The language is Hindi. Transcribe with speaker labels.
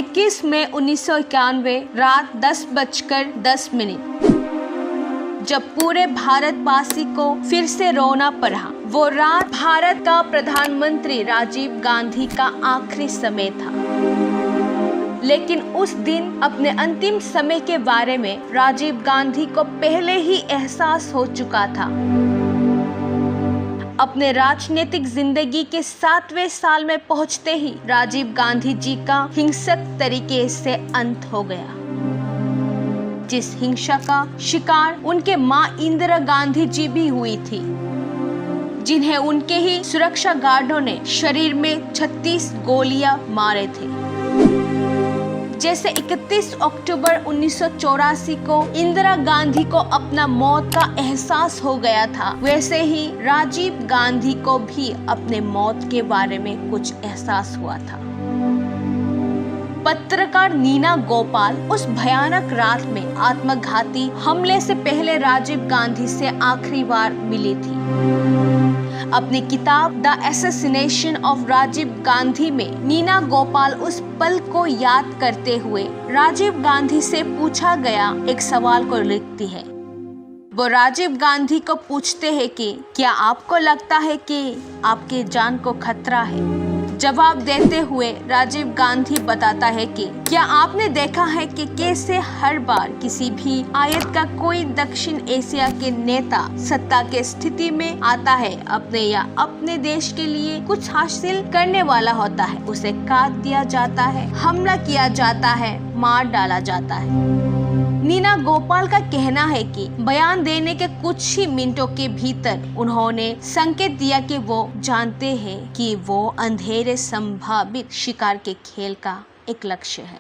Speaker 1: 21 मई 1991 रात 10:10 जब पूरे भारतवासी को फिर से रोना पड़ा। वो रात भारत का प्रधानमंत्री राजीव गांधी का आखिरी समय था। लेकिन उस दिन अपने अंतिम समय के बारे में राजीव गांधी को पहले ही एहसास हो चुका था। अपने राजनीतिक जिंदगी के 7वें साल में पहुंचते ही राजीव गांधी जी का हिंसक तरीके से अंत हो गया, जिस हिंसा का शिकार उनके मां इंदिरा गांधी जी भी हुई थी, जिन्हें उनके ही सुरक्षा गार्डों ने शरीर में 36 गोलियां मारे थे। जैसे 31 अक्टूबर 1984 को इंदिरा गांधी को अपना मौत का एहसास हो गया था, वैसे ही राजीव गांधी को भी अपने मौत के बारे में कुछ एहसास हुआ था। पत्रकार नीना गोपाल उस भयानक रात में आत्मघाती हमले से पहले राजीव गांधी से आखिरी बार मिली थी। अपनी किताब the assassination of Rajiv Gandhi में नीना गोपाल उस पल को याद करते हुए राजीव गांधी से पूछा गया एक सवाल को लिखती है। वो राजीव गांधी को पूछते हैं कि क्या आपको लगता है कि आपकी जान को खतरा है? जवाब देते हुए राजीव गांधी बताता है कि क्या आपने देखा है कि कैसे हर बार किसी भी आयत का कोई दक्षिण एशिया के नेता सत्ता के स्थिति में आता है, अपने या अपने देश के लिए कुछ हासिल करने वाला होता है, उसे काट दिया जाता है, हमला किया जाता है, मार डाला जाता है। नीना गोपाल का कहना है कि बयान देने के कुछ ही मिनटों के भीतर उन्होंने संकेत दिया कि वो जानते हैं कि वो अंधेरे संभावित शिकार के खेल का एक लक्ष्य है।